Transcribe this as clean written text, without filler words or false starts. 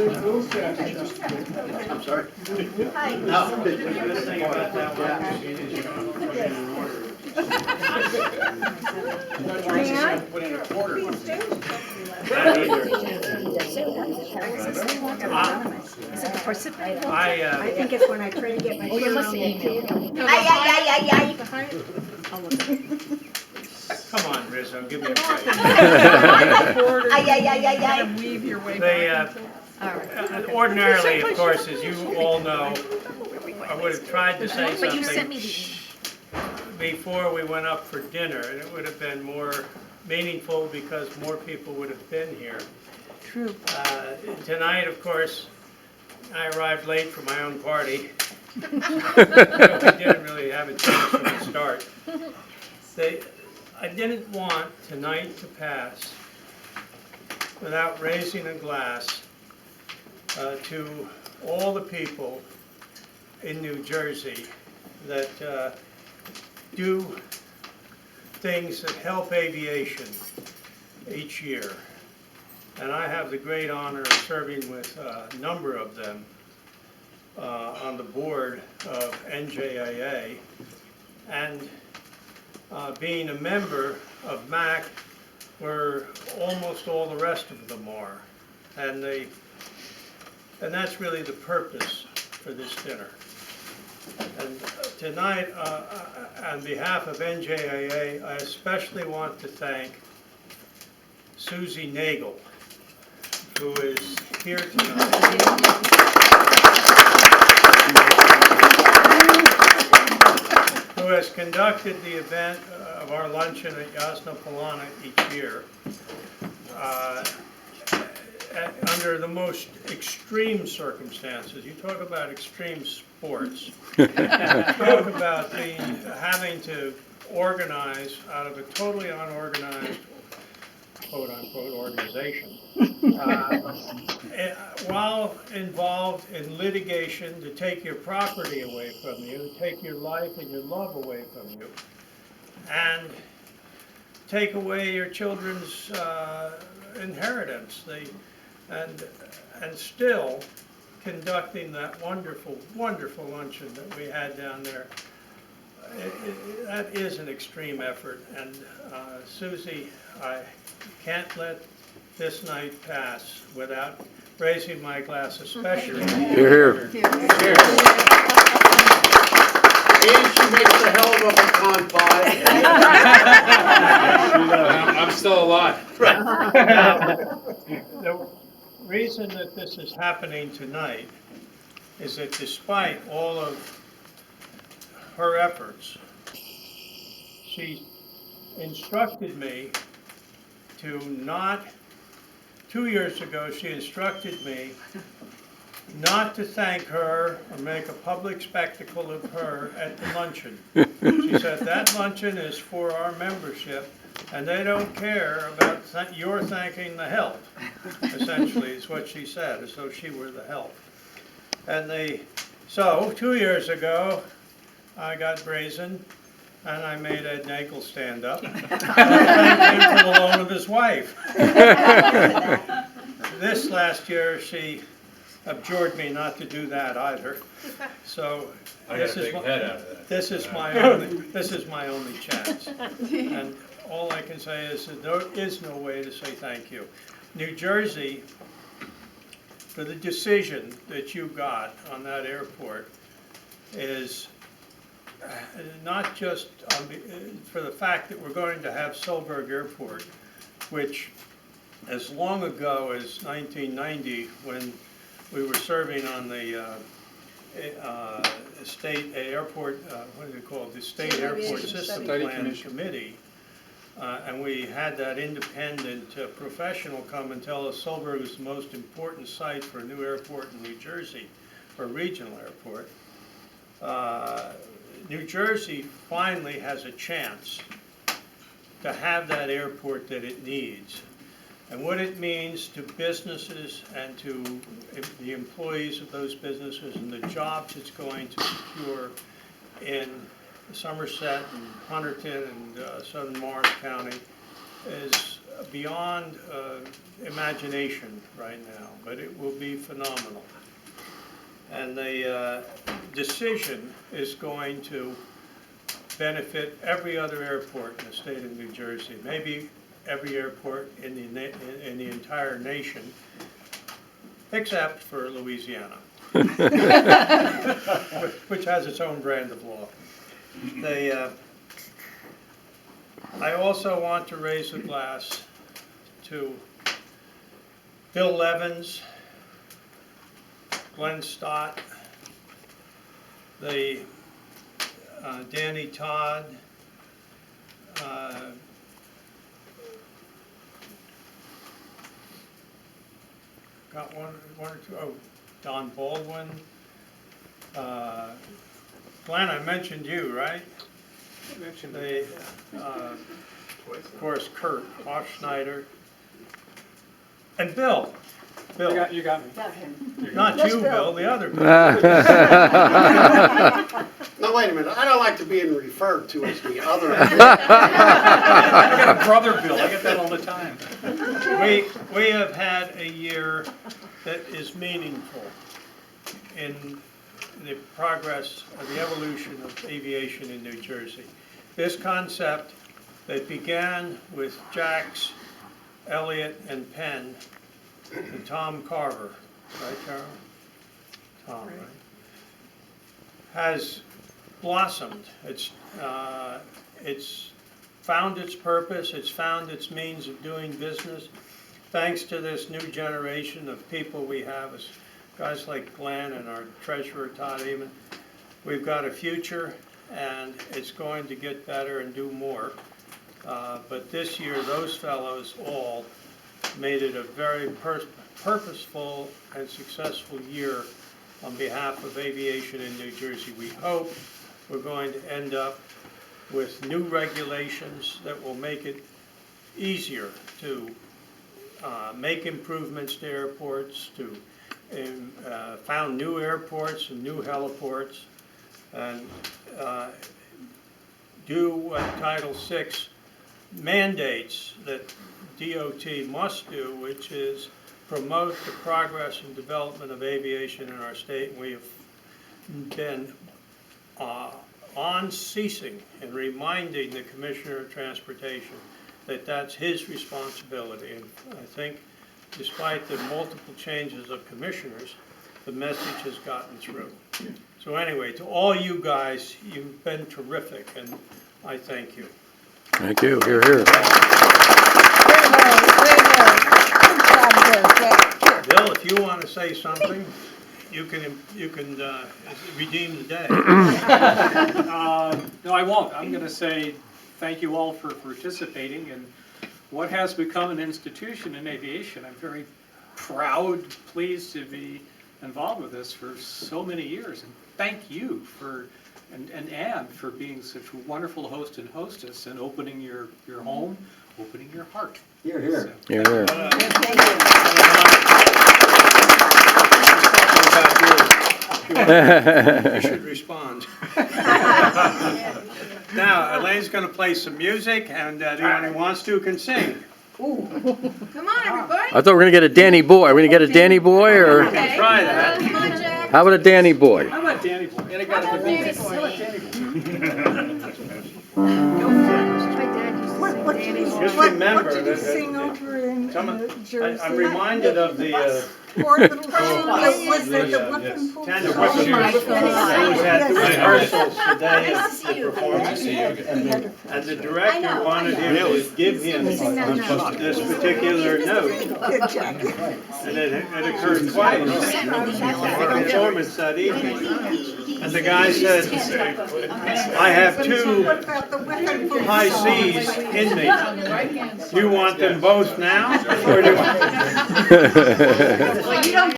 I'm sorry? Hi. No. The best thing about that one is you don't put it in order. Put in a quarter. I think it's when I try to get my shirt on the table. Ay. Come on, Rizzo, give me a break. Ay. Weave your way They, back. ordinarily, of course, as you all know, I would have tried to say But you sent me something the before we went up for dinner, and it would have been more meaningful because more people would have been here. True. Tonight, of course, I arrived late for my own party, so I didn't really have a chance from the start. I didn't want tonight to pass without raising a glass to all the people in New Jersey that do things that help aviation each year. And I have the great honor of serving with a number of them on the board of NJAA. And being a member of MAC, where almost all the rest of them are. And that's really the purpose for this dinner. And tonight, on behalf of NJAA, I especially want to thank Susie Nagel, who is here tonight. Who has conducted the event of our luncheon at Yasna Polana each year under the most extreme circumstances. You talk about extreme sports. Talk about having to organize out of a totally unorganized, quote-unquote, organization, while involved in litigation to take your property away from you, to take your life and your love away from you, and take away your children's inheritance, and still conducting that wonderful, wonderful luncheon that we had down there. That is an extreme effort, and Susie, I can't let this night pass without raising my glass, especially. Here, here. And she makes a hell of a pecan pie. I'm still alive. The reason that this is happening tonight is that despite all of her efforts, she instructed me to not, 2 years ago, she instructed me not to thank her or make a public spectacle of her at the luncheon. She said, that luncheon is for our membership, and they don't care about your thanking the help, essentially, is what she said, as though she were the help. And so 2 years ago, I got brazen, and I made Ed Nagel stand up. And I thanked him for the loan of his wife. This last year, she abjured me not to do that either. So this is my only chance. And all I can say is that there is no way to say thank you. New Jersey, for the decision that you got on that airport, is not just for the fact that we're going to have Solberg Airport, which as long ago as 1990, when we were serving on the state airport, what is it called, the State Airport System Plan Committee, and we had that independent professional come and tell us Solberg was the most important site for a new airport in New Jersey, for a regional airport. New Jersey finally has a chance to have that airport that it needs. And what it means to businesses and to the employees of those businesses and the jobs it's going to secure in Somerset and Hunterdon and southern Morris County is beyond imagination right now, but it will be phenomenal. And the decision is going to benefit every other airport in the state of New Jersey, maybe every airport in the entire nation, except for Louisiana, which has its own brand of law. I also want to raise a glass to Bill Levins, Glenn Stott, Danny Todd, got one or two, oh, Don Baldwin. Glenn, I mentioned you, right? Of course, Kurt Hofschneider. And Bill. Bill. You got me. Not you, Bill, the other Bill. Now, wait a minute, I don't like to be referred to as the other. I got a brother Bill, I get that all the time. We have had a year that is meaningful in the progress of the evolution of aviation in New Jersey. This concept that began with Jax, Elliott, and Penn, and Tom Carver, right, Carol? Tom, right? Has blossomed. It's found its purpose. It's found its means of doing business. Thanks to this new generation of people we have, as guys like Glenn and our treasurer Todd Eamon, we've got a future, and it's going to get better and do more. But this year, those fellows all made it a very purposeful and successful year on behalf of aviation in New Jersey. We hope we're going to end up with new regulations that will make it easier to make improvements to airports, to found new airports and new heliports, and do what Title VI mandates that DOT must do, which is promote the progress and development of aviation in our state. And we have been unceasing in reminding the Commissioner of Transportation that that's his responsibility. And I think despite the multiple changes of commissioners, the message has gotten through. So anyway, to all you guys, you've been terrific, and I thank you. Thank you. Hear, hear. Bill, if you want to say something, you can redeem the day. No, I won't. I'm going to say thank you all for participating in what has become an institution in aviation. I'm very proud, pleased to be involved with this for so many years. And thank you for, and Anne, for being such a wonderful host and hostess and opening your home, opening your heart. Here, here. So, Hear, hear. You should respond. Now, Elaine's going to play some music, and anyone who wants to can sing. Come on, everybody. I thought we were going to get a Danny Boy. Are we going to get a Danny Boy, or Okay. Try that. Come on, Jack. how about a Danny Boy? how about Danny Boy? And I got How a about good Danny Boy? What did he Just what remember did he that- sing over in Jersey? I'm reminded of the Poor little was it the whipping pool? tender Oh, my whipping. God. I was at the rehearsals today Nice to of see the you. performance, and the director wanted him to give him this particular note, Good job. and it occurred twice in the performance that evening. And the guy said, I have two What about the whipping pool? high C's in me. Do you want them both now, or do you want? Well, you don't